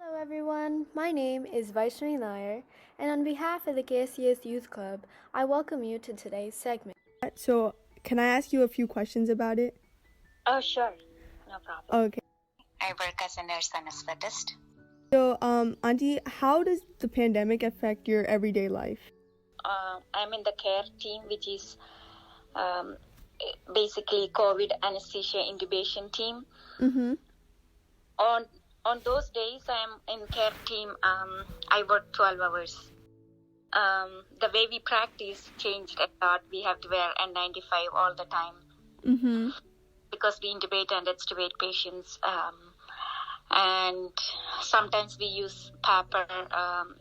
Hello everyone, my name is Vaishnavi Nair, and on behalf of the KCS Youth Club, I welcome you to today's segment. So, can I ask you a few questions about it? Oh, sure. No problem. Okay. I work as a nurse anesthetist. So, Auntie, how does the pandemic affect your everyday life? I'm in the care team, which is basically COVID anesthesia intubation team. Mm-hmm. On those days, I'm in care team. I work 12 hours. The way we practice changed a lot. We have to wear N95 all the time. Mm-hmm. Because we intubate and extubate patients. And sometimes we use paper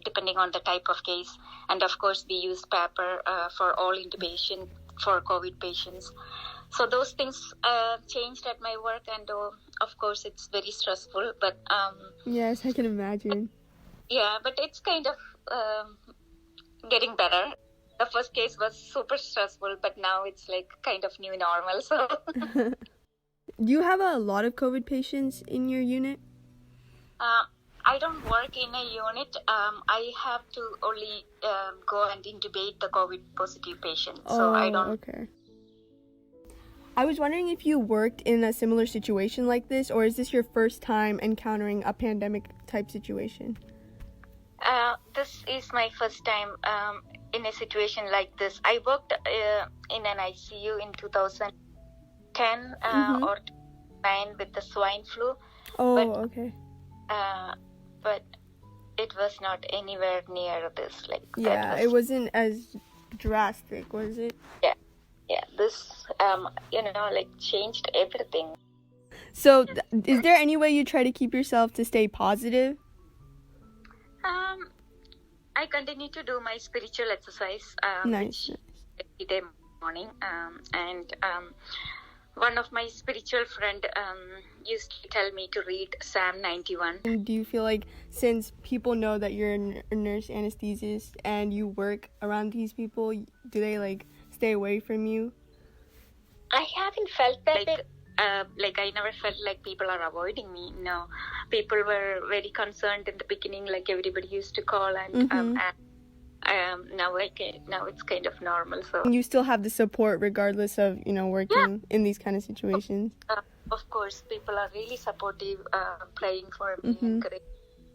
depending on the type of case, and of course we use paper for all intubation for COVID patients. So those things changed at my work, and of course it's very stressful, but Yes, I can imagine. yeah, but it's kind of getting better. The first case was super stressful, but now it's like kind of new normal. So Do you have a lot of COVID patients in your unit? I don't work in a unit. I have to only go and intubate the COVID positive patients. So I don't. Okay. I was wondering if you worked in a similar situation like this, or is this your first time encountering a pandemic type situation? This is my first time in a situation like this. I worked in an ICU in 2010 or 9 with the swine flu. Okay. But it was not anywhere near this. It wasn't as drastic, was it? Yeah. This changed everything. So, is there any way you try to keep yourself to stay positive? I continue to do my spiritual exercise. Nice. Every day morning, and one of my spiritual friend used to tell me to read Psalm 91. Do you feel like, since people know that you're a nurse anesthetist and you work around these people, do they stay away from you? I haven't felt that. I never felt like people are avoiding me. No, people were very concerned in the beginning. Like everybody used to call, and now it's kind of normal. So you still have the support regardless of working in these kind of situations. Of course, people are really supportive, praying for me,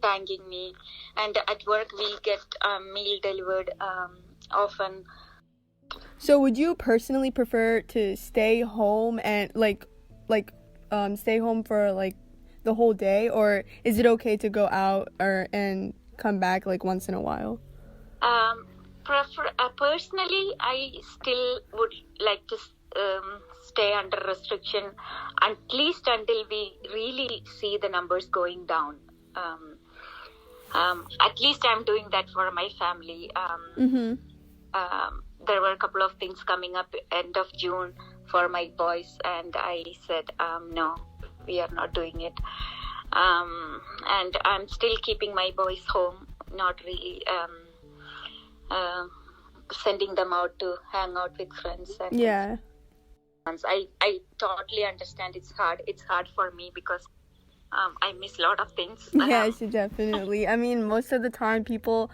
thanking me, and at work we get meal delivered often. So, would you personally prefer to stay home and stay home for the whole day, or is it okay to go out and come back once in a while? Personally, I still would like to stay under restriction at least until we really see the numbers going down. At least I'm doing that for my family. There were a couple of things coming up end of June for my boys, and I said, no, we are not doing it. And I'm still keeping my boys home, not really sending them out to hang out with friends. And I totally understand it's hard. It's hard for me because I miss a lot of things. Yes, definitely. I mean, most of the time people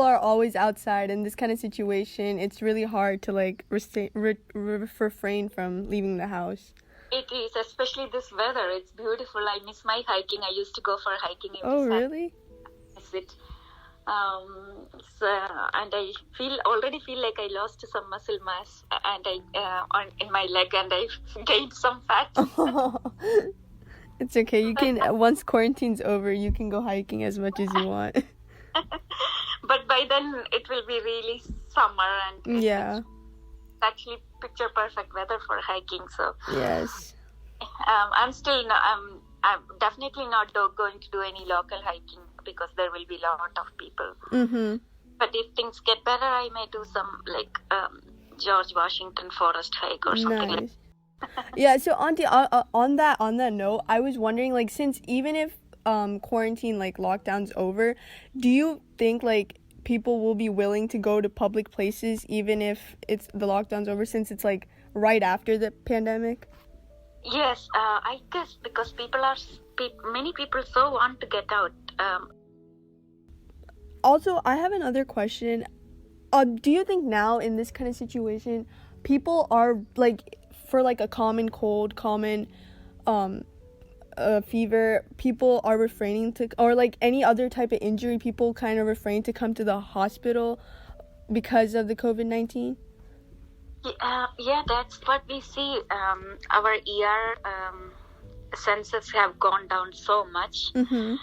are always outside. In this kind of situation, it's really hard to refrain from leaving the house. It is, especially this weather. It's beautiful. I miss my hiking. I used to go for hiking every Saturday. Really? I miss it. And I already feel like I lost some muscle mass and in my leg, and I gained some fat. It's okay. You can once quarantine's over, you can go hiking as much as you want. But by then it will be really summer, and yeah, it's actually picture perfect weather for hiking. So yes, I'm definitely not going to do any local hiking because there will be a lot of people. But if things get better, I may do some George Washington forest hike or something. Nice. Yeah. So, Auntie, on that note, I was wondering, since even if quarantine lockdown's over, do you think people will be willing to go to public places even if the lockdown's over, since it's right after the pandemic? Yes, I guess because many people so want to get out. Also, I have another question. Do you think now in this kind of situation, people are like, for like a common cold, common fever, people are refraining to, or like any other type of injury, people kind of refrain to come to the hospital because of the COVID-19? Yeah, that's what we see. Our census have gone down so much. Mm-hmm.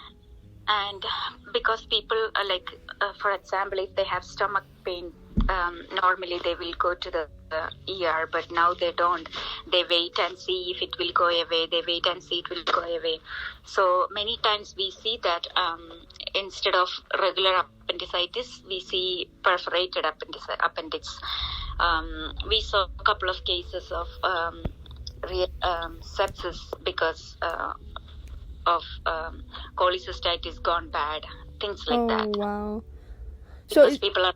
And because people are like, for example, if they have stomach pain, normally they will go to the ER, but now they don't. They wait and see if it will go away. They wait and see it will go away. So many times we see that instead of regular appendicitis, we see perforated appendix. We saw a couple of cases of sepsis because of cholecystitis gone bad, things like that. Oh, wow. Because people are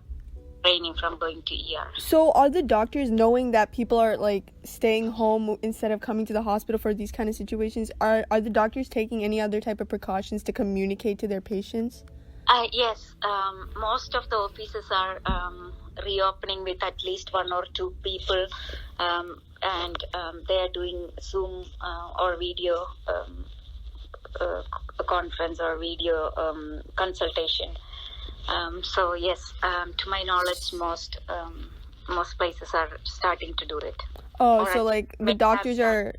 refraining from going to ER. So are the doctors, knowing that people are like staying home instead of coming to the hospital for these kind of situations, are the doctors taking any other type of precautions to communicate to their patients? Yes, most of the offices are reopening with at least 1 or 2 people, and they are doing Zoom or video conference or video consultation. So yes, to my knowledge, most places are starting to do it. Oh, so like the doctors are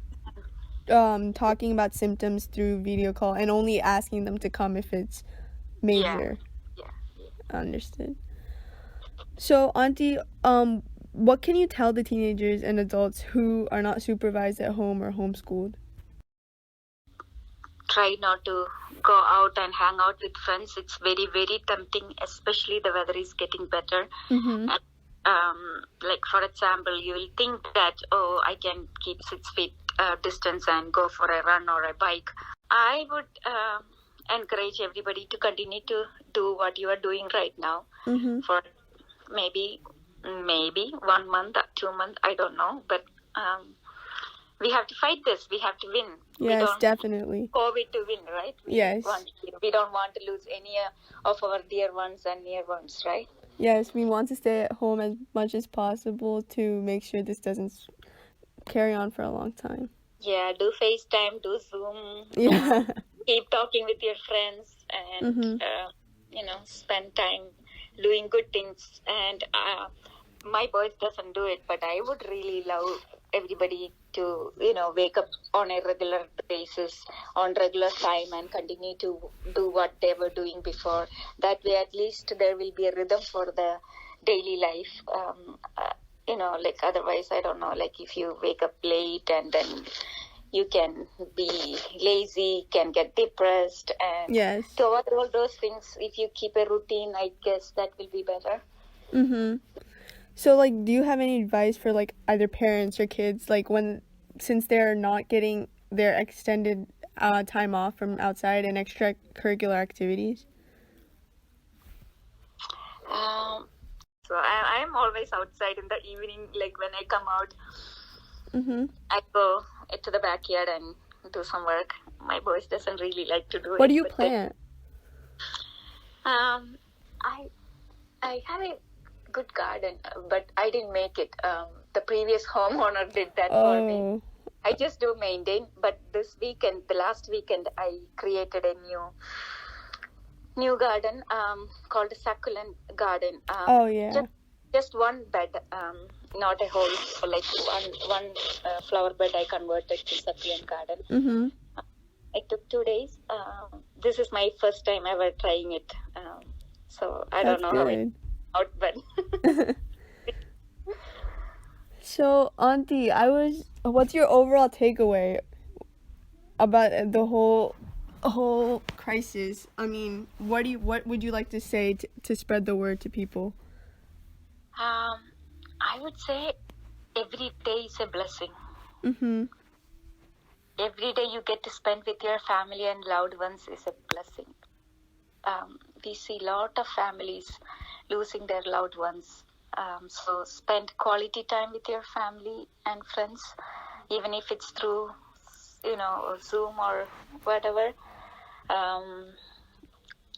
talking about symptoms through video call and only asking them to come if it's major. Yeah. Understood. So, Auntie, what can you tell the teenagers and adults who are not supervised at home or homeschooled? Try not to go out and hang out with friends. It's very, very tempting, especially the weather is getting better. Mm-hmm. Like, for example, you will think that, I can keep 6 feet distance and go for a run or a bike. I would encourage everybody to continue to do what you are doing right now. Mm-hmm. For maybe 1 month, 2 months, I don't know, but we have to fight this. We have to win. Yes, definitely. COVID to win, right? Yes. We don't want to lose any of our dear ones and near ones, right? Yes, we want to stay at home as much as possible to make sure this doesn't carry on for a long time. Yeah, do FaceTime, do Zoom. Yeah. Keep talking with your friends and, spend time doing good things. And my boys doesn't do it, but I would really love everybody to, wake up on a regular basis, on regular time, and continue to do what they were doing before. That way, at least there will be a rhythm for the daily life. Like otherwise, I don't know, like if you wake up late and then you can be lazy, can get depressed, and yes. to avoid all those things, if you keep a routine, I guess that will be better. Mm-hmm. So, like, do you have any advice for, like, either parents or kids, like, since they're not getting their extended time off from outside and extracurricular activities? So I am always outside in the evening, like when I come out, mm-hmm. I go to the backyard and do some work. My boys doesn't really like to do it. What do you plant? I have a good garden, but I didn't make it. The previous homeowner did that for me. I just do maintain, but the last weekend, I created a new garden called a succulent garden. Just one bed, not a whole, like one flower bed I converted to succulent garden. Mm-hmm. It took 2 days. This is my first time ever trying it. So I don't know how it out, but So, Auntie, what's your overall takeaway about the whole crisis? I mean, what would you like to say to spread the word to people? I would say every day is a blessing. Mm-hmm. Every day you get to spend with your family and loved ones is a blessing. We see a lot of families losing their loved ones. So spend quality time with your family and friends, even if it's through, Zoom or whatever.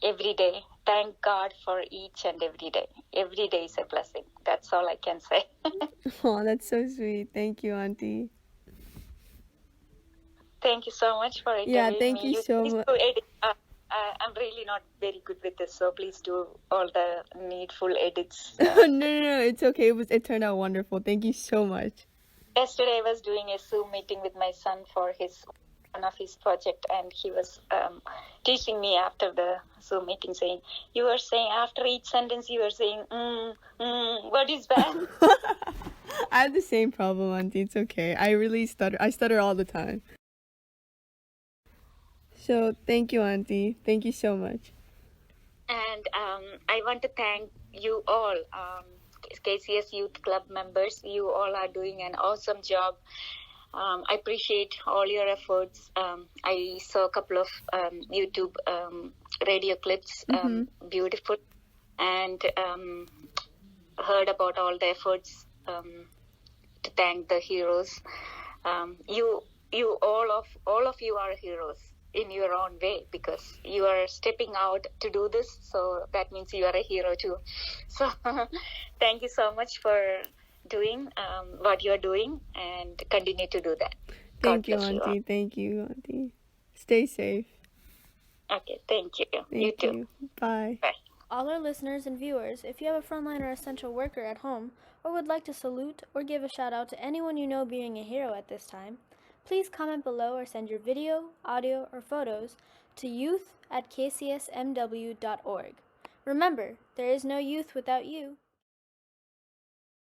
every day. Thank God for each and every day. Every day is a blessing. That's all I can say. Oh, that's so sweet. Thank you, Auntie. Thank you so much for Yeah, interviewing thank me. you You so please much. do edit. I'm really not very good with this, so please do all the needful edits. No, no, no, it's okay. It turned out wonderful. Thank you so much. Yesterday, I was doing a Zoom meeting with my son for one of his project, and he was teaching me after the Zoom meeting, saying, "You were saying after each sentence, you were saying, what is that?" I have the same problem, Auntie. It's okay. I really stutter. I stutter all the time. So thank you, Auntie. Thank you so much. And I want to thank you all, KCS Youth Club members. You all are doing an awesome job. I appreciate all your efforts. I saw a couple of YouTube radio clips, beautiful, and heard about all the efforts to thank the heroes. You all of you are heroes in your own way, because you are stepping out to do this, so that means you are a hero too. So thank you so much for doing what you're doing, and continue to do that. Thank God you, bless you all. Auntie. Thank you, Auntie. Stay safe. Okay, thank you. You Thank too. you. Bye. Bye. All our listeners and viewers, if you have a frontline or essential worker at home, or would like to salute or give a shout out to anyone you know being a hero at this time, please comment below or send your video, audio, or photos to youth@kcsmw.org. Remember, there is no youth without you.